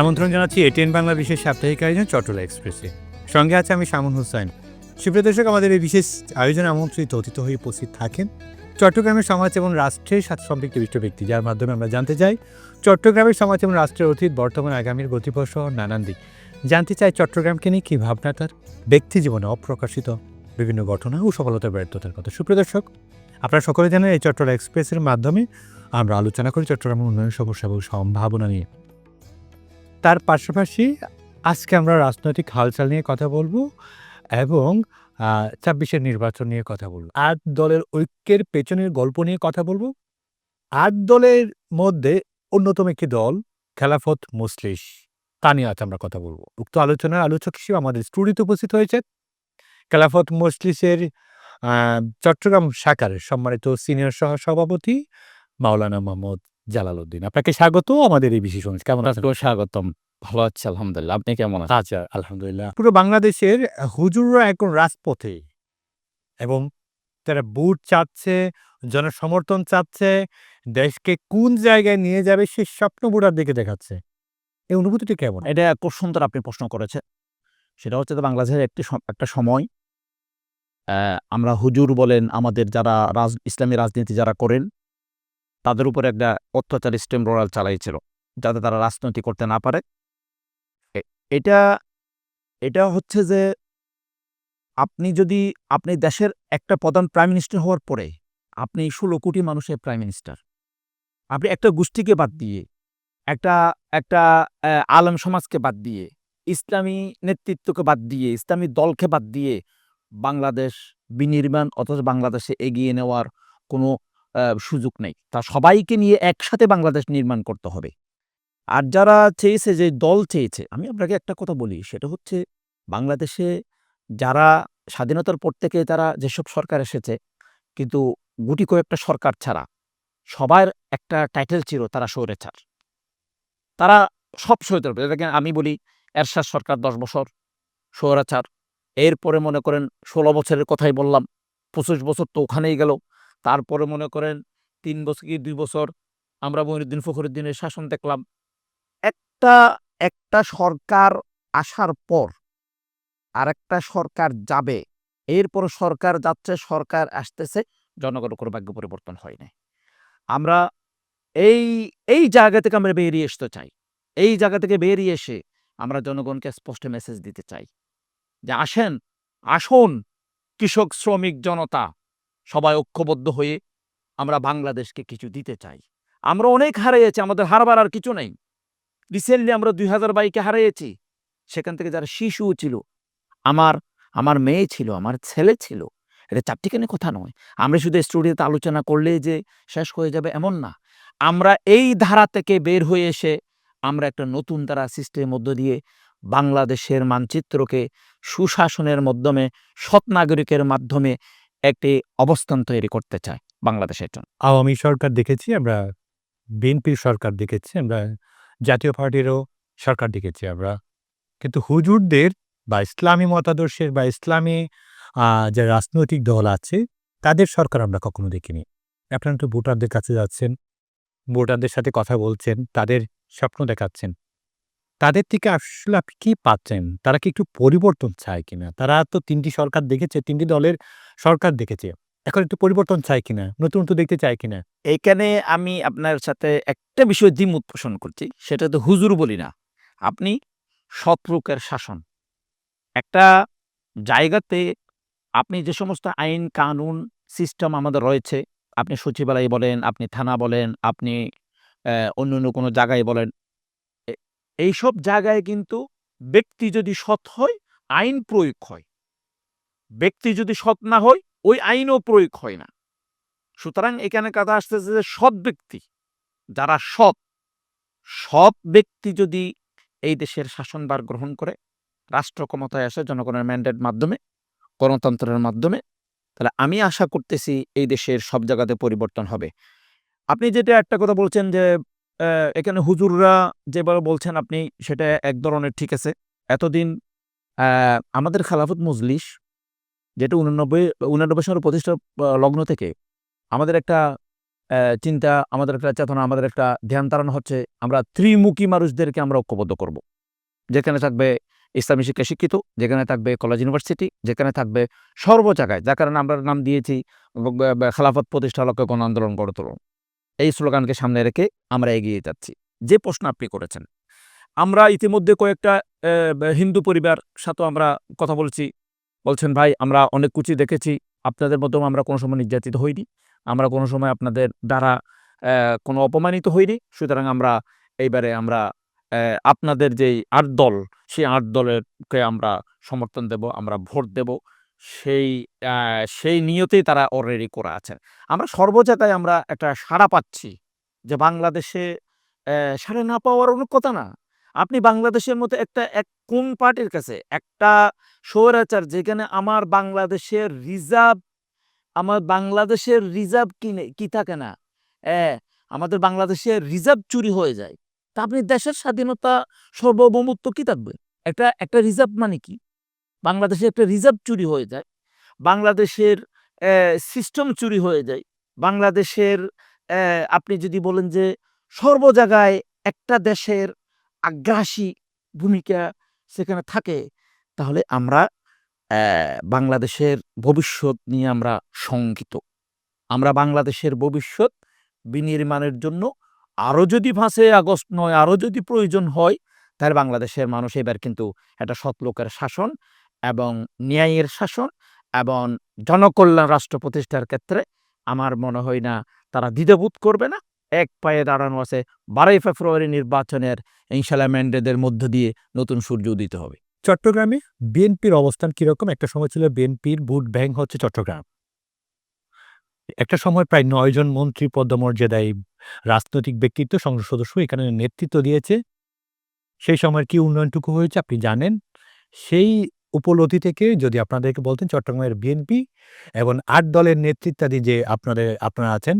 আমন্ত্রণ জানাচ্ছি এটিএন বাংলা বিশেষ সাপ্তাহিক আয়োজন চট্টলা এক্সপ্রেসে। সঙ্গে আছে আমি শামুন হোসাইন। সুপ্রিয় দর্শক, আমাদের এই বিশেষ আয়োজনে আমন্ত্রিত অতিথি হয়ে উপস্থিত থাকেন চট্টগ্রামের সমাজ এবং রাষ্ট্রের সাথে সম্পৃক্ত বিশিষ্ট ব্যক্তি, যার মাধ্যমে আমরা জানতে চাই চট্টগ্রামের সমাজ এবং রাষ্ট্রের অতীত, বর্তমান, আগামীর গতিপথ সহ নানান দিক। জানতে চাই চট্টগ্রামকে নিয়ে কী ভাবনা তার, ব্যক্তি জীবনে অপ্রকাশিত বিভিন্ন ঘটনা ও সফলতার ব্যর্থতার কথা। সুপ্রিয় দর্শক, আপনারা সকলে জানেন এই চট্টলা এক্সপ্রেসের মাধ্যমে আমরা আলোচনা করি চট্টগ্রামের উন্নয়ন সমস্যা এবং সম্ভাবনা নিয়ে। তার পাশাপাশি আজকে আমরা রাজনৈতিক হালচাল নিয়ে কথা বলবো এবং ২৬-এর নির্বাচন নিয়ে কথা বলবো। ৮ দলের ঐক্যের পেছনের গল্প নিয়ে কথা বলবো। ৮ দলের মধ্যে অন্যতম একটি দল খেলাফত মজলিস, তা নিয়ে আজ আমরা কথা বলবো। উক্ত আলোচনার আলোচক হিসেবে আমাদের স্টুডিওতে উপস্থিত হয়েছে খেলাফত মজলিসের চট্টগ্রাম শাখার সম্মানিত সিনিয়র সহসভাপতি মাওলানা মোহাম্মদ জালাল উদ্দিন। আপনাকে স্বাগত আমাদের এই বিশেষ অনুষ্ঠানে। কেমন আছেন? আপনাকেও স্বাগতম। ভালো আছি আলহামদুলিল্লাহ। আপনি কেমন আছেন? আচ্ছা, আলহামদুলিল্লাহ। পুরো বাংলাদেশের হুজুররা এখন রাজপথে এবং তারা ভোট চাচ্ছে, জনসমর্থন চাচ্ছে, দেশকে কোন জায়গায় নিয়ে যাবে সেই স্বপ্ন ভোটার দিকে দেখাচ্ছে। এই অনুভূতিটি কেমন? এটা খুব সুন্দর আপনি প্রশ্ন করেছেন। সেটা হচ্ছে যে বাংলাদেশের একটা সময় আমরা হুজুর বলেন, আমাদের যারা ইসলামী রাজনীতি যারা করেন, তাদের উপরে একটা অত্যাচার স্টিমরোলার চালাইছিল, যাতে তারা রাজনীতি করতে না পারে। এ এটা এটা হচ্ছে যে আপনি দেশের একটা প্রধান প্রাইম মিনিস্টার হওয়ার পরে আপনি ১৬ কোটি মানুষের প্রাইম মিনিস্টার। আপনি একটা গোষ্ঠীকে বাদ দিয়ে, একটা একটা আলেম সমাজকে বাদ দিয়ে, ইসলামী নেতৃত্বকে বাদ দিয়ে, ইসলামী দলকে বাদ দিয়ে বাংলাদেশ বিনির্মাণ অথচ বাংলাদেশে এগিয়ে নেওয়ার কোনো সুযোগ নেই। তা সবাইকে নিয়ে একসাথে বাংলাদেশ নির্মাণ করতে হবে। আর যারা চেয়েছে, যে দল চেয়েছে, আমি আপনাকে একটা কথা বলি, সেটা হচ্ছে বাংলাদেশে যারা স্বাধীনতার পর থেকে তারা যেসব সরকার এসেছে, কিন্তু গুটি কয়েকটা সরকার ছাড়া সবার একটা টাইটেল ছিল তারা স্বৈরাচার। তারা সব স্বৈরাচার। দেখেন, আমি বলি এরশাদ সরকার ১০ বছর স্বৈরাচার। এরপরে মনে করেন ১৬ বছরের কথাই বললাম, ২৫ বছর তো ওখানেই গেল। তারপরে মনে করেন ৩ বছর কি ২ বছর আমরা মঈনুদ্দিন ফখরুদ্দিনের শাসন দেখলাম। একটা একটা সরকার আসার পর আরেকটা সরকার যাবে, এরপর সরকার যাচ্ছে, সরকার আসতেছে, জনগণের কোনো ভাগ্য পরিবর্তন হয় নাই। আমরা এই এই জায়গা থেকে আমরা বেরিয়ে আসতে চাই। এই জায়গা থেকে বেরিয়ে এসে আমরা জনগণকে স্পষ্ট মেসেজ দিতে চাই যে আসুন কৃষক, শ্রমিক, জনতা সবাই ঐক্যবদ্ধ হয়ে আমরা বাংলাদেশকে কিছু দিতে চাই। আমরা অনেক হারিয়েছি, আমাদের হারবার আর কিছু নেই। রিসেন্টলি আমরা ২০২২-কে হারিয়েছি। সেখান থেকে যারা শিশু ছিল, আমার আমার মেয়ে ছিল, আমার ছেলে ছিল। এটা চারটিখানি কথা নয়। আমরা শুধু স্টুডিওতে আলোচনা করলেই যে শেষ হয়ে যাবে এমন না। আমরা এই ধারা থেকে বের হয়ে এসে আমরা একটা নতুন ধারা সৃষ্টির মধ্য দিয়ে বাংলাদেশের মানচিত্রকে সুশাসনের মাধ্যমে, সৎ নাগরিকের মাধ্যমে একটি অবস্থান তৈরি করতে চাই বাংলাদেশের জন্য। আওয়ামী সরকার দেখেছি আমরা, বিএনপির সরকার দেখেছি আমরা, জাতীয় পার্টিরও সরকার দেখেছি আমরা। কিন্তু হুজুরদের বা ইসলামী মতাদর্শের বা ইসলামী যে রাজনৈতিক দল আছে, তাদের সরকার আমরা কখনো দেখিনি। আপনারা তো ভোটারদের কাছে যাচ্ছেন, ভোটারদের সাথে কথা বলছেন, তাদের স্বপ্ন দেখাচ্ছেন। তাদের থেকে আসলে আপনি কি পাচ্ছেন? তারা কি একটু পরিবর্তন চায় কিনা? তারা তো ৩ টি সরকার দেখেছে, ৩ টি দলের সরকার দেখেছে। এখন একটু পরিবর্তন চায় কিনা? নতুনত্ব দেখতে চায় কিনা? এইখানে আমি আপনার সাথে একটা বিষয় দ্বিমত পোষণ করছি। সেটা তো হুজুর বলি না। আপনি সৎলোকের শাসন। একটা জায়গাতে আপনি যে সমস্ত আইন, কানুন, সিস্টেম আমাদের রয়েছে, আপনি সচিবালয় বলেন, আপনি থানা বলেন, আপনি অন্যান্য কোনো জায়গায় বলেন, এ এইসব জায়গায় কিন্তু ব্যক্তি যদি সৎ হয়, আইন প্রয়োগ হয়। ব্যক্তি যদি সৎ না হয়, ওই আইনও প্রয়োগ হয় না। সুতরাং এখানে কথা আসতেছে যে সৎ ব্যক্তি, যারা সৎ ব্যক্তি যদি এই দেশের শাসনভার গ্রহণ করে, রাষ্ট্র ক্ষমতায় আসে জনগণের ম্যান্ডেট মাধ্যমে, গণতন্ত্রের মাধ্যমে, তাহলে আমি আশা করতেছি এই দেশের সব জায়গাতে পরিবর্তন হবে। আপনি যেটা একটা কথা বলছেন যে এখানে হুজুররা যেভাবে বলছেন আপনি, সেটা এক ধরনের ঠিক আছে। এতদিন আমাদের খেলাফত মজলিস, যেটা ৮৯ সালের প্রতিষ্ঠা লগ্ন থেকে আমাদের একটা চিন্তা, আমাদের একটা চেতনা, আমাদের একটা ধ্যান ধারণা হচ্ছে আমরা ত্রিমুখী মানুষদেরকে আমরা ঐক্যবদ্ধ করব। যেখানে থাকবে ইসলামী শিক্ষা শিক্ষিত, যেখানে থাকবে কলেজ ইউনিভার্সিটি, যেখানে থাকবে সর্ব জায়গায়, যার কারণে আমরা নাম দিয়েছি খেলাফত প্রতিষ্ঠা লক্ষ্যে গণ আন্দোলন গড়ে তুলুন। এই স্লোগানকে সামনে রেখে আমরা এগিয়ে যাচ্ছি। যে প্রশ্ন আপনি করেছেন, আমরা ইতিমধ্যে কয়েকটা হিন্দু পরিবার সাথেও আমরা কথা বলছি। বলছেন, ভাই আমরা অনেক কুচি দেখেছি, আপনাদের মধ্যেও আমরা কোনো সময় নির্যাতিত হইনি, আমরা কোনো সময় আপনাদের দ্বারা কোনো অপমানিত হইনি, সুতরাং আমরা এইবারে আমরা আপনাদের যেই ৮ দল, সেই ৮ দলেরকে আমরা সমর্থন দেব, আমরা ভোট দেব, সেই সেই নিয়তেই তারা অলরেডি করে আছেন। আমরা সর্ব জায়গায় আমরা একটা সাড়া পাচ্ছি যে বাংলাদেশে সাড়া না পাওয়ার অনেক কথা না। আপনি বাংলাদেশের মতো কোন পার্টির কাছে একটা স্বৈরাচার, যেখানে আমার বাংলাদেশের রিজার্ভ কি থাকে না, আমাদের বাংলাদেশের রিজার্ভ চুরি হয়ে যায়, তা আপনি দেশের স্বাধীনতা সার্বভৌমত্ব কি থাকবে? একটা রিজার্ভ মানে কি? বাংলাদেশে একটা রিজার্ভ চুরি হয়ে যায়, বাংলাদেশের সিস্টেম চুরি হয়ে যায়, বাংলাদেশের আপনি যদি বলেন যে সর্ব জায়গায় একটা দেশের আগ্রাসী ভূমিকা সেখানে থাকে, তাহলে আমরা বাংলাদেশের ভবিষ্যৎ নিয়ে আমরা শঙ্কিত। আমরা বাংলাদেশের ভবিষ্যৎ বিনির্মাণের জন্য আরও যদি ৫ই আগস্ট নয়, আরও যদি প্রয়োজন হয়, তাহলে বাংলাদেশের মানুষ এবার কিন্তু একটা সৎলোকের শাসন এবং ন্যায়ের শাসন এবং জনকল্যাণ রাষ্ট্র প্রতিষ্ঠার ক্ষেত্রে আমার মনে হয় না তারা দ্বিধাবোধ করবে না। এক পায়ে দাঁড়ানো আছে। ১২ই ফেব্রুয়ারি নির্বাচনের ইনশাল্লাহ ম্যান্ডেটের মধ্য দিয়ে নতুন সূর্য উদিত হবে। চট্টগ্রামে বিএনপির অবস্থান কিরকম? একটা সময় ছিল বিএনপির ভোট ব্যাংক হচ্ছে চট্টগ্রাম। একটা সময় প্রায় ৯ জন মন্ত্রী পদমর্যাদায় রাজনৈতিক ব্যক্তিত্ব, সংসদ সদস্য এখানে নেতৃত্ব দিয়েছে। সেই সময়ের কি উন্নয়নটুকু হয়েছে আপনি জানেন। সেই উপলব্ধি থেকে যদি আপনাদেরকে বলতেন চট্টগ্রামের বিএনপি এবং ৮ দলের নেতৃত্বাধীন যে আপনারা আছেন,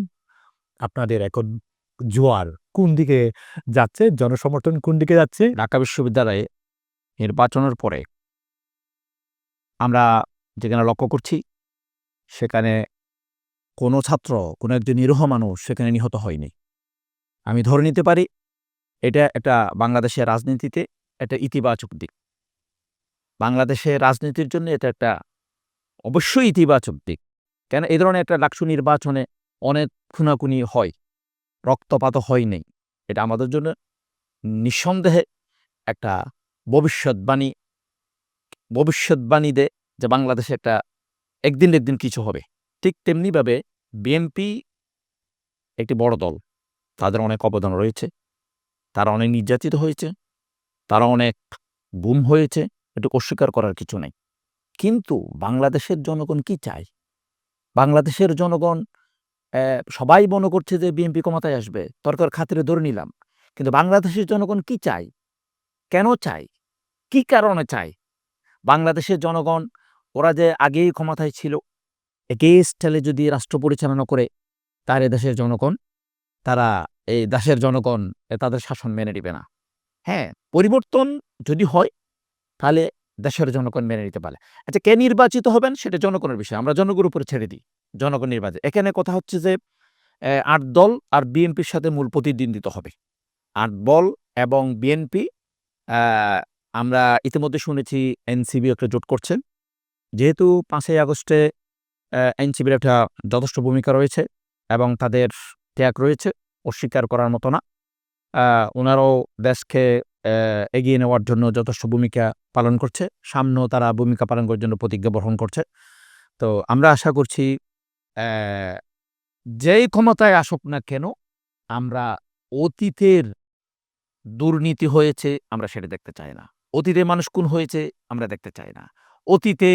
আপনাদের এখন জোয়ার কোন দিকে যাচ্ছে? জনসমর্থন কোন দিকে যাচ্ছে? ঢাকা বিশ্ববিদ্যালয়ে নির্বাচনের পরে আমরা যেখানে লক্ষ্য করছি, সেখানে কোনো ছাত্র, কোনো একজন নিরীহ মানুষ সেখানে নিহত হয়নি। আমি ধরে নিতে পারি এটা একটা বাংলাদেশের রাজনীতিতে একটা ইতিবাচক দিক। বাংলাদেশের রাজনীতির জন্য এটা একটা অবশ্যই ইতিবাচক দিক। কেন এই ধরনের একটা ডাকসু নির্বাচনে অনেক খুনাখুনি হয়, রক্তপাতও হয় নাই। এটা আমাদের জন্য নিঃসন্দেহে একটা ভবিষ্যৎবাণী দেয় যে বাংলাদেশে একটা একদিন কিছু হবে। ঠিক তেমনিভাবে বিএনপি একটি বড় দল, তাদের অনেক অবদান রয়েছে, তারা অনেক নির্যাতিত হয়েছে, তারা অনেক গুম হয়েছে, এটুকু অস্বীকার করার কিছু নেই। কিন্তু বাংলাদেশের জনগণ কি চায়? বাংলাদেশের জনগণ সবাই মনে করছে যে বিএনপি ক্ষমতায় আসবে, তর্কের খাতিরে ধরে নিলাম। কিন্তু বাংলাদেশের জনগণ কি চায়? কেন চায়? কি কারণে চায়? বাংলাদেশের জনগণ, ওরা যে আগেই ক্ষমতায় ছিল, একই স্টাইলে যদি রাষ্ট্র পরিচালনা করে, তাহলে দেশের জনগণ, তাদের শাসন মেনে নিবে না। হ্যাঁ, পরিবর্তন যদি হয়, তাহলে দেশের জনগণ মেনে নিতে পারে। আচ্ছা, কে নির্বাচিত হবেন সেটা জনগণের বিষয়। আমরা জনগণের উপরে ছেড়ে দিই। জনগণ নির্বাচিত। এখানে কথা হচ্ছে যে ৮ দল আর বিএনপির সাথে মূল প্রতিদ্বন্দ্বিতা হবে। ৮ দল এবং বিএনপি, আ আমরা ইতিমধ্যে শুনেছি এনসিবি একটা জোট করছেন। যেহেতু ৫ই আগস্টে এনসিবির একটা যথেষ্ট ভূমিকা রয়েছে এবং তাদের ত্যাগ রয়েছে, অস্বীকার করার মতো না। উনারাও দেশকে এগিয়ে নেওয়ার জন্য যথেষ্ট ভূমিকা পালন করছে। সামনেও তারা ভূমিকা পালন করার জন্য প্রতিজ্ঞা বহন করছে। তো আমরা আশা করছি যেই ক্ষমতায় আসুক না কেন, আমরা অতীতের দুর্নীতি হয়েছে আমরা সেটা দেখতে চাই না। অতীতে মানুষ খুন হয়েছে আমরা দেখতে চাই না। অতীতে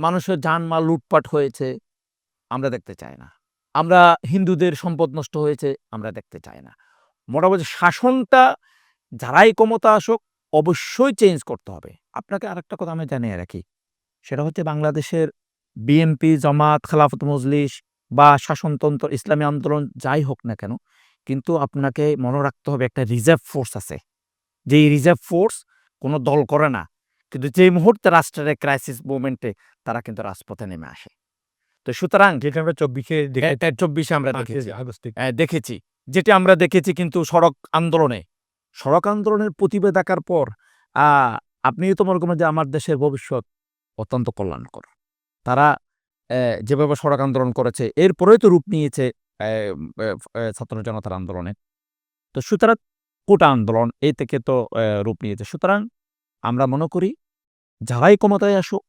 মানুষের জানমাল লুটপাট হয়েছে আমরা দেখতে চাই না। আমরা হিন্দুদের সম্পদ নষ্ট হয়েছে আমরা দেখতে চাই না। মোটামুটি শাসনটা যারাই ক্ষমতা আসুক অবশ্যই চেঞ্জ করতে হবে। আপনাকে আরেকটা কথা আমি জানিয়ে রাখি। সেটা হচ্ছে বাংলাদেশের বিএনপি, জামাত, খেলাফত মজলিস বা শাসনতন্ত্র, ইসলামী আন্দোলন যাই হোক না কেন, কিন্তু আপনাকে মনে রাখতে হবে একটা রিজার্ভ ফোর্স আছে। যেই রিজার্ভ ফোর্স কোনো দল করে না। কিন্তু যেই মুহূর্তে রাষ্ট্রের ক্রাইসিস মোমেন্টে তারা কিন্তু রাজপথে নেমে আসে। তো সুতরাং যেটা আমরা 24-এ দেখেছি, 24 আমরা 5 দেখেছি আগস্টে। দেখেছি যেটা আমরা দেখেছি কিন্তু সড়ক আন্দোলনের প্রতিবাদ দেখার পর আপনিও তো মনে করবেন যে আমার দেশের ভবিষ্যৎ অত্যন্ত কল্যাণকর। তারা যেভাবে সড়ক আন্দোলন করেছে এরপরেই তো রূপ নিয়েছে ছাত্র জনতার আন্দোলনে। তো সুতরাং কোটা আন্দোলন এই থেকে তো রূপ নিয়েছে। সুতরাং আমরা মনে করি যারাই ক্ষমতায় আসুক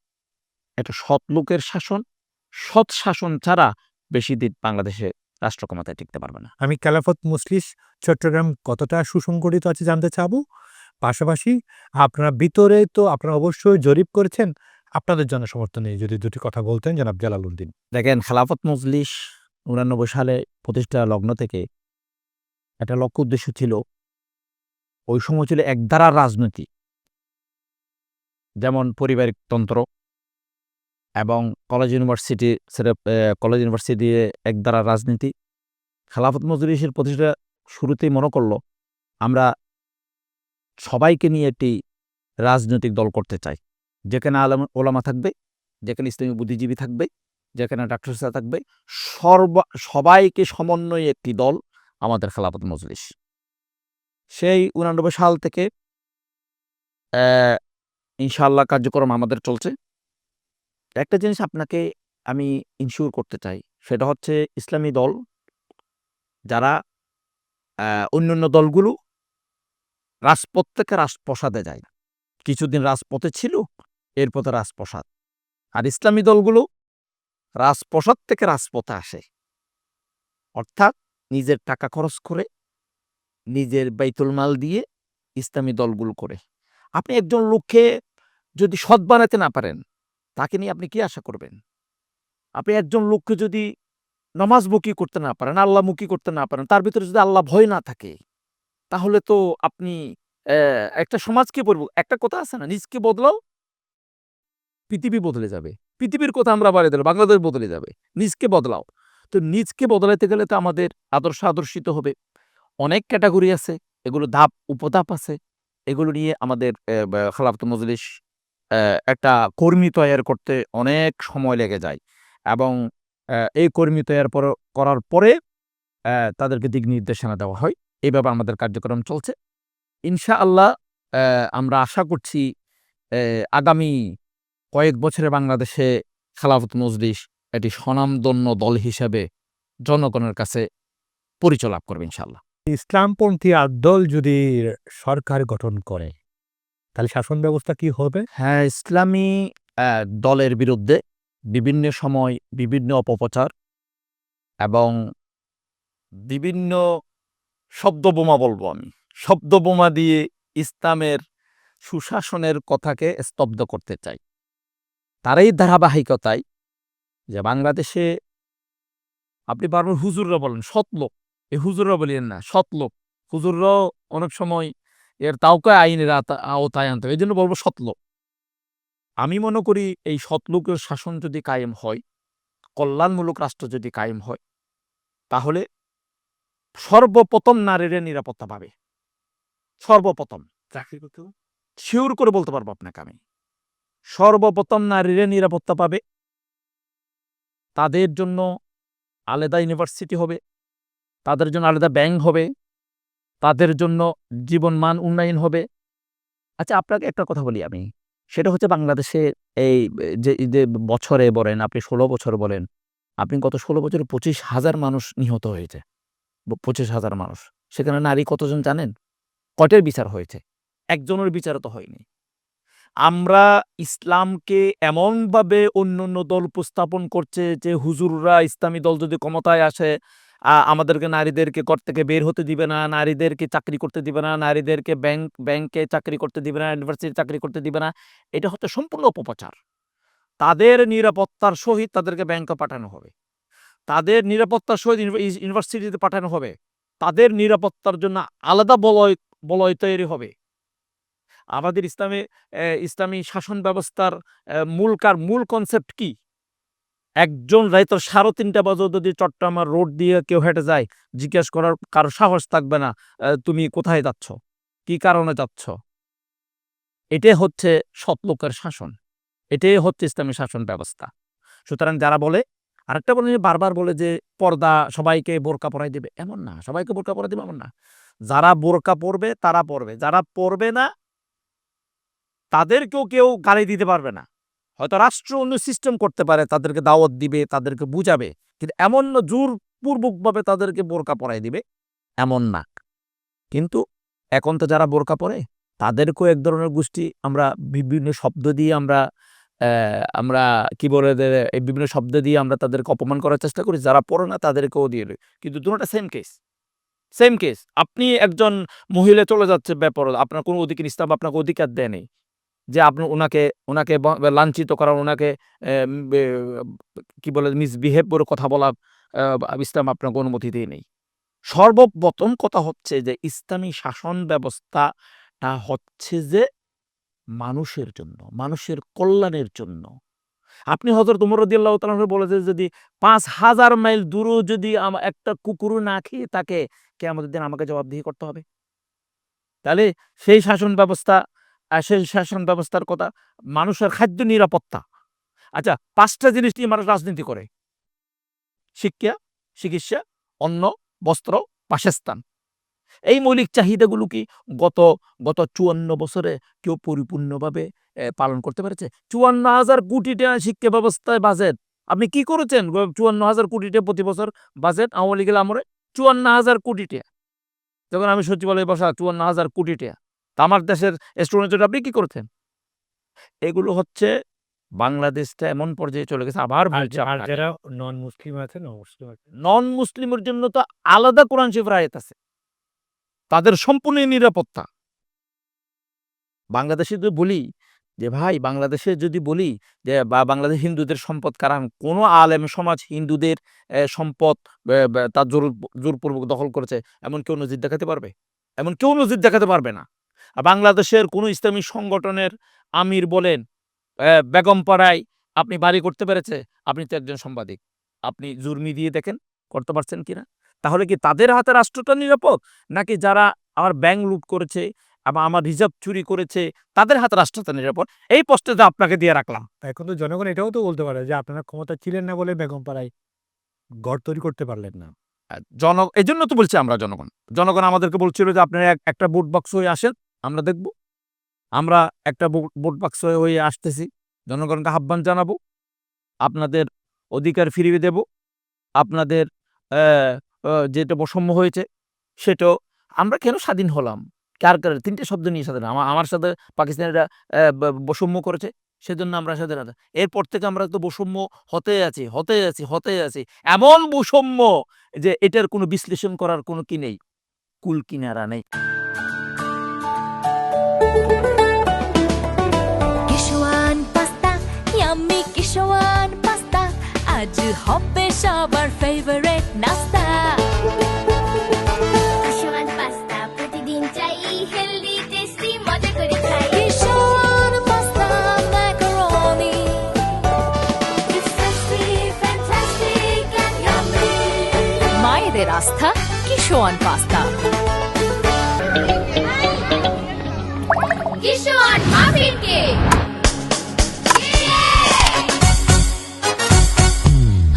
একটা সৎ লোকের শাসন, সৎ শাসন ছাড়া বেশি দিন বাংলাদেশে রাষ্ট্র ক্ষমতায় টিকতে পারবে না। আমি খেলাফত মজলিস চট্টগ্রাম কতটা সুসংগঠিত আছে জানতে চাবো। পাশাপাশি আপনারা ভিতরে তো আপনারা অবশ্যই জরিপ করেছেন। আপনাদের জনসমর্থনে যদি দুটি কথা বলতেন জনাব জালালউদ্দিন। দেখেন খেলাফত মজলিস ৮৯ সালে প্রতিষ্ঠা লগ্ন থেকে একটা লক্ষ্য উদ্দেশ্য ছিল, ওই সময় ছিল একধারার রাজনীতি। যেমন পারিবারিকতন্ত্র এবং কলেজ ইউনিভার্সিটি একধারার রাজনীতি। খেলাফত মজলিসের প্রতিষ্ঠা শুরুতেই মনে করল আমরা সবাইকে নিয়ে একটি রাজনৈতিক দল করতে চাই, যেখানে ওলামা থাকবে, যেখানে ইসলামী বুদ্ধিজীবী থাকবে, যেখানে ডাক্তার সাহেব থাকবে, সবাইকে সমন্বয়ে একটি দল আমাদের খেলাফত মজলিস। সেই ৮৯ সাল থেকে ইনশাআল্লাহ কার্যক্রম আমাদের চলছে। একটা জিনিস আপনাকে আমি ইনশিওর করতে চাই, সেটা হচ্ছে ইসলামী দল যারা অন্যান্য দলগুলো রাজপথ থেকে রাজপ্রসাদে যায় না। কিছুদিন রাজপথে ছিল, এরপর তো রাজপ্রসাদ। আর ইসলামী দলগুলো রাজপ্রসাদ থেকে রাজপথে আসে, অর্থাৎ নিজের টাকা খরচ করে, নিজের বাইতুল মাল দিয়ে ইসলামী দলগুলো করে। আপনি একজন লোককে যদি সৎ বানাতে না পারেন, তাকে নিয়ে আপনি কি আশা করবেন? আপনি একজন লোককে যদি নামাজমুখী করতে না পারেন, আল্লাহমুখী করতে না পারেন, তার ভিতরে যদি আল্লাহ ভয় না থাকে, তাহলে তো আপনি একটা সমাজকে বলবো, একটা কথা আছে না, নিজকে বদলাও পৃথিবী বদলে যাবে। পৃথিবীর কথা আমরা বাড়িয়ে দিলাম, বাংলাদেশ বদলে যাবে। নিজকে বদলাও। তো নিজকে বদলাইতে গেলে তো আমাদের আদর্শিত হবে। অনেক ক্যাটাগরি আছে, এগুলো ধাপ উপধাপ আছে। এগুলো নিয়ে আমাদের খেলাফত মজলিস একটা কর্মী তৈরি করতে অনেক সময় লেগে যায় এবং এই কর্মী তৈরি করার পরে তাদেরকে দিক নির্দেশনা দেওয়া হয়। এইভাবে আমাদের কার্যক্রম চলছে। ইনশাআল্লাহ আমরা আশা করছি আগামী কয়েক বছরে বাংলাদেশে খেলাফত মজলিস একটি স্বনামধন্য দল হিসেবে জনগণের কাছে পরিচয় লাভ করবে ইনশাআল্লাহ। ইসলামপন্থী দল যদি সরকার গঠন করে, তাহলে শাসন ব্যবস্থা কি হবে? হ্যাঁ, ইসলামী দলের বিরুদ্ধে বিভিন্ন সময় বিভিন্ন অপপ্রচার এবং বিভিন্ন শব্দবোমা বলবো আমি, শব্দবোমা দিয়ে ইসলামের সুশাসনের কথাকে স্তব্ধ করতে চাই। তারই ধারাবাহিকতায় যে বাংলাদেশে আপনি বারবার হুজুররা বলেন সৎ লোক, এই হুজুররা বলিয়েন না, সৎ লোক। হুজুররাও অনেক সময় এর তাওকে আইনের আওতায় আনতে হবে, এই জন্য বলবো সৎ লোক। আমি মনে করি এই সৎ লোকের শাসন যদি কায়েম হয়, কল্যাণমূলক রাষ্ট্র যদি কায়েম হয়, তাহলে সর্বপ্রথম নারীরা নিরাপত্তা পাবে। সর্বপ্রথম চাকরি করতে হবে? শিওর করে বলতে পারবো আপনাকে আমি, সর্বপ্রথম নারীরা নিরাপত্তা পাবে। তাদের জন্য আলাদা ইউনিভার্সিটি হবে, তাদের জন্য আলাদা ব্যাংক হবে, তাদের জন্য জীবনমান উন্নয়ন হবে। আচ্ছা, আপনাকে একটা কথা বলি আমি, সেটা হচ্ছে বাংলাদেশে এই যে বছরে বলেন, আপনি ১৬ বছর বলেন, আপনি গত ১৬ বছরে ২৫,০০০ মানুষ নিহত হয়েছে। ২৫,০০০ মানুষ। সেখানে নারী কতজন জানেন? কয়টার বিচার হয়েছে? একজনের বিচার তো হয়নি। আমরা ইসলামকে এমনভাবে অন্যান্য দল উপস্থাপন করছে যে হুজুররা ইসলামী দল যদি ক্ষমতায় আসে আমাদেরকে নারীদেরকে ঘর থেকে বের হতে দিবে না, নারীদেরকে চাকরি করতে দিবে না, নারীদেরকে ব্যাংকে চাকরি করতে দিবে না, ইউনিভার্সিটি চাকরি করতে দিবে না। এটা হচ্ছে সম্পূর্ণ অপপ্রচার। তাদের নিরাপত্তার সহিত তাদেরকে ব্যাংকে পাঠানো হবে, তাদের নিরাপত্তার সহিত ইউনিভার্সিটিতে পাঠানো হবে, তাদের নিরাপত্তার জন্য আলাদা বলয় তৈরি হবে। আমাদের ইসলামী শাসন ব্যবস্থার মূল কনসেপ্ট কি? একজন রাইতো ৩:৩০ বাজে যদি চট্টগ্রাম রোড দিয়ে কেউ হেঁটে যায়, জিজ্ঞেস করার কারো সাহস থাকবে না তুমি কোথায় যাচ্ছ, কি কারণে যাচ্ছ। এটাই হচ্ছে সৎ লোকের শাসন, এটাই হচ্ছে ইসলামী শাসন ব্যবস্থা। সুতরাং যারা বলে আরেকটা বলে যে বারবার বলে যে পর্দা সবাইকে বোরকা পরাই দেবে, এমন না। সবাইকে বোরকা পরাই দেবে এমন না। যারা বোরকা পরবে তারা পরবে, যারা পরবে না তাদেরকেও কেউ গালি দিতে পারবে না। হয়তো রাষ্ট্র অন্য সিস্টেম করতে পারে, তাদেরকে দাওয়াত দিবে, তাদেরকে বুঝাবে, কিন্তু এমন না জোরপূর্বকভাবে তাদেরকে বোরকা পরাই দিবে এমন না। কিন্তু এখন তো যারা বোরকা পরে তাদেরকেও এক ধরনের গোষ্ঠী আমরা বিভিন্ন শব্দ দিয়ে আমরা কি বলে এই বিভিন্ন শব্দ দিয়ে আমরা তাদেরকে অপমান করার চেষ্টা করি, যারা পড়ে না তাদেরকেও দিয়ে দিই। কিন্তু দুটোটা সেম কেস। আপনি একজন মহিলা চলে যাচ্ছে ব্যাপার, আপনার কোনো অধিকার, ইসলাম আপনাকে অধিকার দেয়নি যে আপনি ওনাকে লাঞ্ছিত করা, ওনাকে কি বলে মিসবিহেভ করে কথা বলা, ইসলাম আপনাকে অনুমতি দিয়ে নেই। সর্বপ্রথম কথা হচ্ছে যে ইসলামী শাসন ব্যবস্থাটা হচ্ছে যে মানুষের জন্য, মানুষের কল্যাণের জন্য। আপনি হযরত ওমর রাদিয়াল্লাহু তাআলা আনহু বলেছেন, যদি ৫,০০০ মাইল দূরেও যদি একটা কুকুর না খেয়ে থাকে, কিয়ামতের দিন আমাকে জবাবদিহি করতে হবে। তাহলে সেই শাসন ব্যবস্থার কথা, মানুষের খাদ্য নিরাপত্তা। আচ্ছা, ৫টা জিনিস নিয়ে মানুষ রাজনীতি করে: শিক্ষা, চিকিৎসা, অন্ন, বস্ত্র, বাসস্থান। এই মৌলিক চাহিদাগুলো কি গত ৫৪ বছরে কেউ পরিপূর্ণভাবে পালন করতে পেরেছে? ৫৪,০০০ কোটি টাকা শিক্ষা ব্যবস্থায় বাজেট। আপনি কি করেছেন? ৫৪,০০০ কোটি টাকা প্রতি বছর বাজেট আওয়ামী লীগের আমলে। ৫৪,০০০ কোটি টাকা। যখন আমি সচিবালয়ে বসা, ৫৪,০০০ কোটি টাকা। তা আমার দেশের স্টুডেন্টের জন্য আপনি কি করেছেন? এগুলো হচ্ছে বাংলাদেশটা এমন পর্যায়ে চলে গেছে। আবার বলছি, যারা নন মুসলিম আছে, নন মুসলিমের জন্য তো আলাদা কোরআন শরীফের আয়াত আছে, তাদের সম্পূর্ণ নিরাপত্তা। বাংলাদেশে যদি বলি যে ভাই, বাংলাদেশে যদি বলি যে বাংলাদেশ হিন্দুদের সম্পদ কারণ কোনো আলেম সমাজ হিন্দুদের সম্পদ তার জোরপূর্বক দখল করেছে, এমন কেউ নজির দেখাতে পারবে? এমন কেউ নজির দেখাতে পারবে না। আর বাংলাদেশের কোনো ইসলামী সংগঠনের আমির বলেন বেগমপাড়ায় আপনি বাড়ি করতে পেরেছে, আপনি তো একজন সাংবাদিক, আপনি জুরমি দিয়ে দেখেন করতে পারছেন কিনা। তাহলে কি তাদের হাতে রাষ্ট্রটা নিরাপদ, নাকি যারা আমার ব্যাংক লুট করেছে, আমার রিজার্ভ চুরি করেছে, তাদের হাতে রাষ্ট্রটা নিরাপদ? এই প্রশ্নটা আপনাকে দিয়ে রাখলাম। এখন তো জনগণ এটাও তো বলতে পারে যে আপনারা ক্ষমতা ছিলেন না বলে বেগমপাড়ায় ঘর তৈরি করতে পারলেন না। এই জন্য তো বলছি আমরা জনগণ আমাদেরকে বলছিল যে আপনারা একটা ভোট বাক্স হয়ে আসেন, আমরা দেখব। আমরা একটা ভোট বাক্স হয়ে আসতেছি, জনগণকে আহ্বান জানাবো, আপনাদের অধিকার ফিরিয়ে দেব, আপনাদের যেটা বৈষম্য হয়েছে সেটাও। আমরা কেন স্বাধীন হলাম? কার ৩টে শব্দ নিয়ে স্বাধীন। আমার সাথে পাকিস্তানিরা বৈষম্য করেছে, সেজন্য আমরা স্বাধীনতা। এরপর থেকে আমরা তো বৈষম্য হতে আছি। এমন বৈষম্য যে এটার কোনো বিশ্লেষণ করার কোনো কি নেই, কুল কিনারা নেই। কিশোয়ান পাস্তা, ইয়াম্মি কিশোয়ান পাস্তা, আজ হবে সবার ফেভারিট নাস্তা। কিশোয়ান পাস্তা প্রতিদিন চাই, হেলদি টেস্টি মজা করে খাই। Kishwan pasta macaroni, it's tasty, fantastic and yummy. মায়েদের আস্থা Kishwan pasta. Kishwan muffin cake,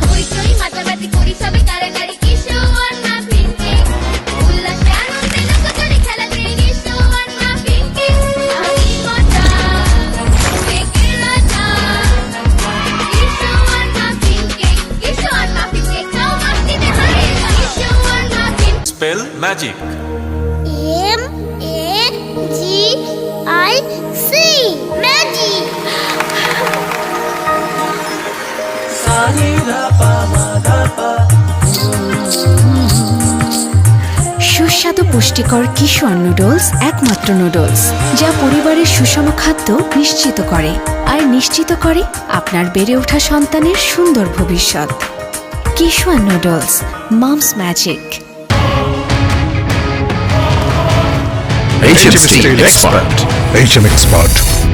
হইচই মাতামাতি করি সবে কারাকারি। কিশোয়ান মাফিন কেক, উল্লাসে আনন্দে লোকজনে খেলাতে। কিশোয়ান মাফিন কেক, আমি মজা কেকের রাজা। কিশোয়ান মাফিন কেক, কিশোয়ান মাফিন কেক, খাও মাস্তিতে ভরে। কিশোয়ান muffin. Spell magic. MAGIC, magic. সুস্বাদু পুষ্টিকর কিশোর নুডলস একমাত্র নুডলস যা পরিবারের সুষম খাদ্য নিশ্চিত করে আর নিশ্চিত করে আপনার বেড়ে ওঠা সন্তানের সুন্দর ভবিষ্যৎ। Kishor noodles, moms magic. HM Steel Expert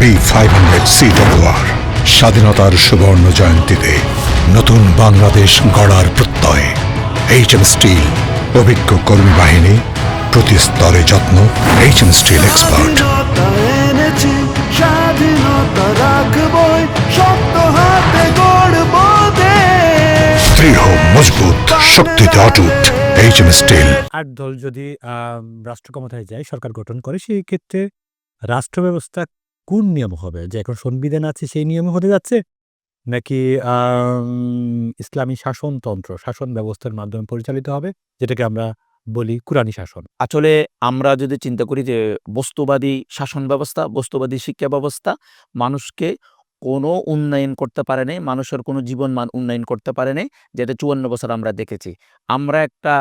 B500CWR স্বাধীনতার সুবর্ণ জয়ন্তীতে নতুন বাংলাদেশ গড়ার প্রত্যয়। HM Steel, অভিজ্ঞ কর্মী বাহিনী, প্রতি স্তরে যত্ন। HM Steel Expert। স্বাধীনতা রাখবই, শক্ত হাতে গড়ব দেশ। দৃঢ় মজবুত শক্তিতে অটুট HM স্টিল। আর দল যদি রাষ্ট্র ক্ষমতায় যায়, সরকার গঠন করে, সেই ক্ষেত্রে রাষ্ট্র ব্যবস্থা কোন নিয়ম হবে? যে এখন সংবিধান আছে সেই নিয়মে হতে যাচ্ছে, নাকি ইসলামী শাসনতন্ত্র, শাসন ব্যবস্থার মাধ্যমে পরিচালিত হবে, যেটাকে আমরা বলি কুরআনী শাসন? আসলে আমরা যদি চিন্তা করি যে বস্তুবাদী শাসন ব্যবস্থা, বস্তুবাদী শিক্ষা ব্যবস্থা মানুষকে কোনো উন্নয়ন করতে পারে নাই, মানুষের কোনো জীবন মান উন্নয়ন করতে পারে নাই, যেটা 54 বছর আমরা দেখেছি। আমরা একটা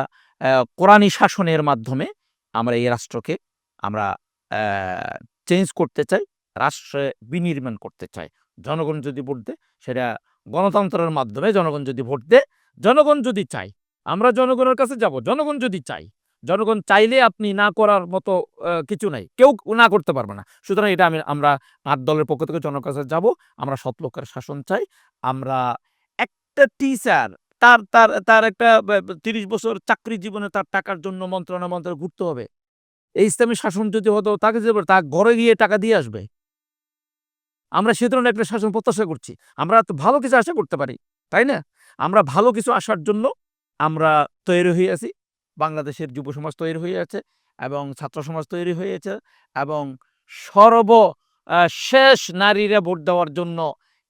কোরআনী শাসনের মাধ্যমে আমরা এই রাষ্ট্রকে আমরা চেঞ্জ করতে চাই, রাষ্ট্রে বিনির্মাণ করতে চাই। জনগণ যদি ভোট দেয়, সেটা গণতন্ত্রের মাধ্যমে জনগণ যদি ভোট দেয়, জনগণ যদি চায়, আমরা জনগণের কাছে যাব, জনগণ যদি চাই, জনগণ চাইলে আপনি না করার মতো কিছু নাই, কেউ না করতে পারবে না। সুতরাং এটা আমরা 8 দলের পক্ষ থেকে জনগণের কাছে যাব। আমরা সৎ লোকের শাসন চাই। আমরা একটা টিচার তার তার তার একটা 30 বছর চাকরি জীবনে তার টাকার জন্য মন্ত্রণালয় ঘুরতে হবে। এই ইসলামী শাসন যদি হতো, তাকে যে তার ঘরে গিয়ে টাকা দিয়ে আসবে। আমরা সে ধরনের একটা শাসন প্রত্যাশা করছি। আমরা তো ভালো কিছু আশা করতে পারি, তাই না? আমরা ভালো কিছু আসার জন্য আমরা তৈরি হয়ে আছি। বাংলাদেশের যুব সমাজ তৈরি হয়ে আছে এবং ছাত্র সমাজ তৈরি হয়েছে এবং শেষ নারীরা ভোট দেওয়ার জন্য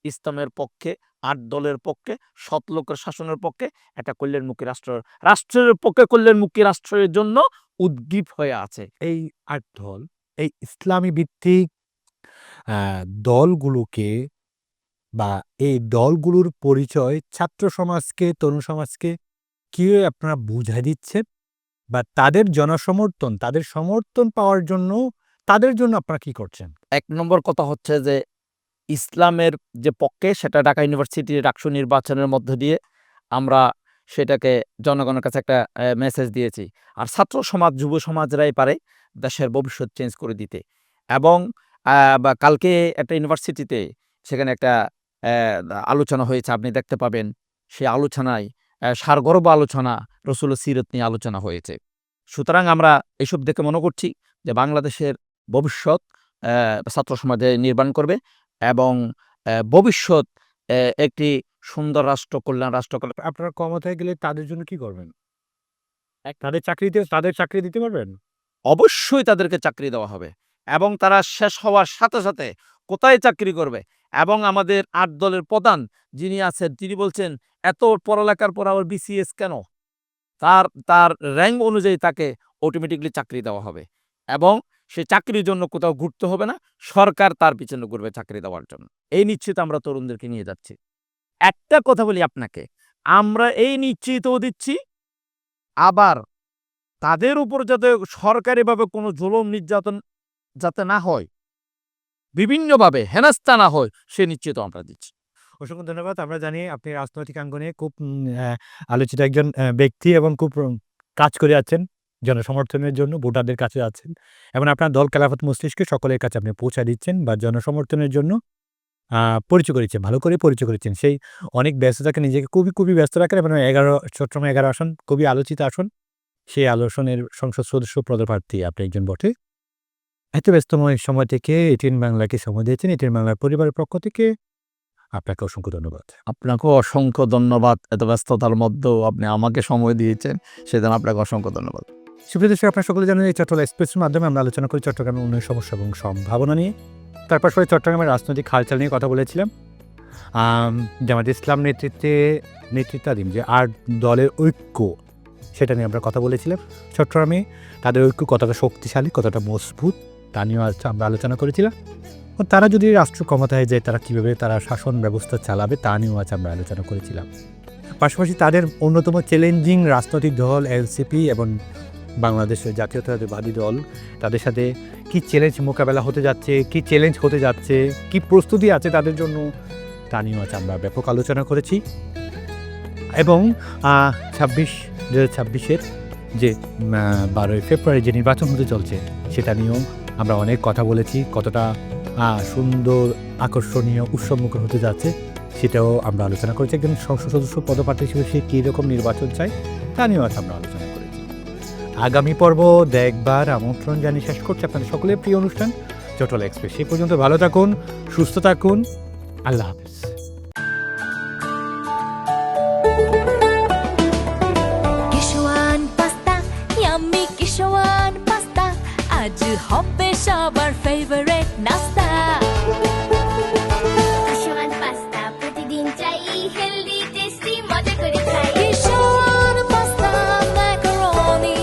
ইসলামের পক্ষে, 8 দলের পক্ষে, সৎ লোকের শাসনের পক্ষে, একটা কল্যাণমুখী রাষ্ট্রের পক্ষে, কল্যাণমুখী রাষ্ট্রের জন্য উদ্গ্রীব হয়ে আছে। এই 8 দল, এই ইসলামী ভিত্তিক দলগুলোকে বা এই দলগুলোর পরিচয় ছাত্র সমাজকে, তরুণ সমাজকে কিভাবে আপনারা বুঝাই দিচ্ছেন, বা তাদের জনসমর্থন, তাদের সমর্থন পাওয়ার জন্য তাদের জন্য আপনারা কি করছেন? 1 নম্বর কথা হচ্ছে যে ইসলামের যে পক্ষে, সেটা ঢাকা ইউনিভার্সিটির ডাকসু নির্বাচনের মধ্য দিয়ে আমরা সেটাকে জনগণের কাছে একটা মেসেজ দিয়েছি। আর ছাত্র সমাজ, যুব সমাজরাই পারে দেশের ভবিষ্যৎ চেঞ্জ করে দিতে। এবং বা কালকে একটা ইউনিভার্সিটিতে সেখানে একটা আলোচনা হয়েছে, আপনি দেখতে পাবেন। সেই আলোচনায় সারগর্ভ আলোচনা, রসুলের সিরত নিয়ে আলোচনা হয়েছে। সুতরাং আমরা এসব দেখে মনে করছি যে বাংলাদেশের ভবিষ্যৎ ছাত্র সমাজে নির্মাণ করবে এবং ভবিষ্যৎ একটি সুন্দর রাষ্ট্র, কল্যাণ রাষ্ট্র করবে। আপনারা ক্ষমতায় গেলে তাদের জন্য কি করবেন? তাদের চাকরি দিতে পারবেন? অবশ্যই তাদেরকে চাকরি দেওয়া হবে এবং তারা শেষ হওয়ার সাথে সাথে কোথায় চাকরি করবে। এবং আমাদের 8 দলের প্রধান যিনি আছেন, তিনি বলছেন এত পড়ালেখার পর আবার BCS কেন? তার র্যাঙ্ক অনুযায়ী তাকে অটোমেটিকলি চাকরি দেওয়া হবে এবং সে চাকরির জন্য কোথাও ঘুরতে হবে না, সরকার তার পিছনে ঘুরবে চাকরি দেওয়ার জন্য। এই নিশ্চিত আমরা তরুণদেরকে নিয়ে যাচ্ছি। একটা কথা বলি আপনাকে, আমরা এই নিশ্চিতও দিচ্ছি, আবার তাদের উপর যাতে সরকারিভাবে কোনো জুলুম নির্যাতন যাতে না হয়, বিভিন্নভাবে হেনস্থা না হয়, সে নিশ্চিত আমরা দিচ্ছি। অসংখ্য ধন্যবাদ। আমরা জানি আপনি রাজনৈতিক অঙ্গনে খুব আলোচিত একজন ব্যক্তি এবং খুব কাজ করে যাচ্ছেন জনসমর্থনের জন্য, ভোটারদের কাছে যাচ্ছেন এবং আপনার দল খেলাফত মজলিসকে সকলের কাছে আপনি পৌঁছা দিচ্ছেন বা জনসমর্থনের জন্য পরিচয় করেছেন, ভালো করে পরিচয় করেছেন। সেই অনেক ব্যস্ততাকে নিজেকে খুবই ব্যস্ত রাখেন এবং চট্টগ্রাম 11 আসন খুবই আলোচিত আসন, সেই আসনের সংসদ সদস্য পদপ্রার্থী আপনি একজন বটে। এত ব্যস্তময় সময় থেকে এটিএন বাংলাকে সময় দিয়েছেন। এটিএন বাংলার পরিবারের পক্ষ থেকে আপনাকে অসংখ্য ধন্যবাদ। আপনাকেও অসংখ্য ধন্যবাদ। এত ব্যস্ততার মধ্যেও আপনি আমাকে সময় দিয়েছেন, সেজন্য আপনাকে অসংখ্য ধন্যবাদ। সুপ্রিয় দর্শক, আপনারা সকলে জানেন এই চট্টগ্রাম এক্সপ্রেসের মাধ্যমে আমরা আলোচনা করি চট্টগ্রামের উন্নয়ন সমস্যা এবং সম্ভাবনা নিয়ে। তার পাশাপাশি চট্টগ্রামের রাজনৈতিক হালচাল নিয়ে কথা বলেছিলাম। জামায়াতে ইসলাম নেতৃত্বাধীন যে 8 দলের ঐক্য, সেটা নিয়ে আমরা কথা বলেছিলাম। চট্টগ্রামে তাদের ঐক্য কতটা শক্তিশালী, কতটা মজবুত, তা নিয়েও আমরা আলোচনা করেছিলাম। তারা যদি রাষ্ট্র ক্ষমতায় যায়, তারা কীভাবে তারা শাসন ব্যবস্থা চালাবে, তা নিয়েও আমরা আলোচনা করেছিলাম। পাশাপাশি তাদের অন্যতম চ্যালেঞ্জিং রাজনৈতিক দল এনসিপি এবং বাংলাদেশের জাতীয়তাবাদী দল, তাদের সাথে কি চ্যালেঞ্জ মোকাবেলা হতে যাচ্ছে, কি চ্যালেঞ্জ হতে যাচ্ছে, কি প্রস্তুতি আছে তাদের জন্য, তা নিয়েও আমরা ব্যাপক আলোচনা করেছি। এবং 2026-এর যে 12ই ফেব্রুয়ারি যে নির্বাচন হতে চলছে, সেটা নিয়েও আমরা অনেক কথা বলেছি। কতটা সুন্দর, আকর্ষণীয়, উৎসবমুখর হতে যাচ্ছে, সেটাও আমরা আলোচনা করেছি। একজন সংসদ সদস্য পদপ্রার্থী হিসেবে সে কীরকম নির্বাচন চাই, তা নিয়েও আমরা আলোচনা করেছি। আগামী পর্ব দেখবার আমন্ত্রণ জানিয়ে শেষ করছি আপনাদের সকলের প্রিয় অনুষ্ঠান চট্টল এক্সপ্রেস। সেই পর্যন্ত ভালো থাকুন, সুস্থ থাকুন, আল্লাহ হাফেজ। কিশোয়ান পাস্তা আজ হবে সবার ফেভারিট নাস্তা কিশোয়ান পাস্তা প্রতিদিন চাই হেলদি টেস্টি মজা করে খাই Kishwan pasta macaroni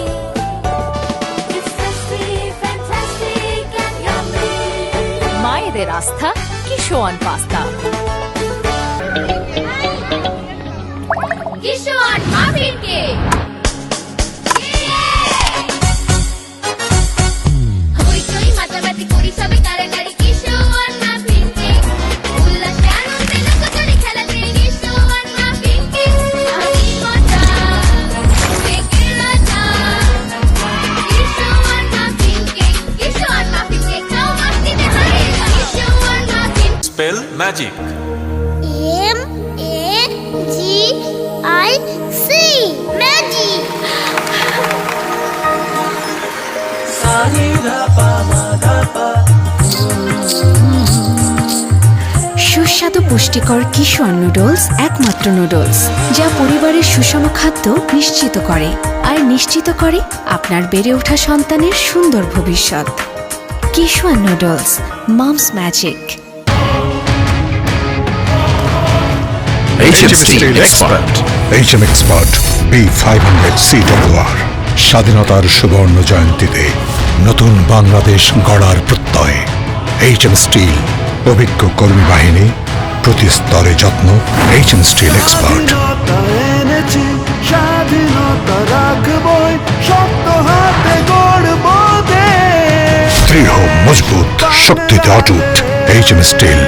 It's tasty, fantastic and yummy. মায়েদের আস্থা Kishwan pasta Kishwan muffin cake হইচই মাতামাতি করি সবে কারাকারি কিশোয়ান মাফিন কেক উল্লাসে আনন্দে লোকজনে খেলাতে কিশোয়ান মাফিন কেক আমি মজা কেকের রাজা কিশোয়ান মাফিন কেক খাও মাস্তিতে হারিয়ে যাও Kishwan muffin spell magic MAGIC magic সুস্বাদু পুষ্টিকর কিশোয়ান নুডলস একমাত্র নুডলস যা পরিবারের সুষম খাদ্য নিশ্চিত করে আর নিশ্চিত করে আপনার বেড়ে ওঠা সন্তানের সুন্দর ভবিষ্যৎ। Kishwan noodles, moms magic. HM Steel Expert HM Expert B500 CWR স্বাধীনতার সুবর্ণ জয়ন্তীতে নতুন বাংলাদেশ গড়ার প্রত্যয়। HM Steel অভিজ্ঞ কর্মী বাহিনী, প্রতি স্তরে যত্ন। HM Steel Expert স্বাধীনতা এনেছি, স্বাধীনতা রাখবই, শক্ত হাতে গড়ব দেশ। দৃঢ় মজবুত শক্তিতে অটুট। HM Steel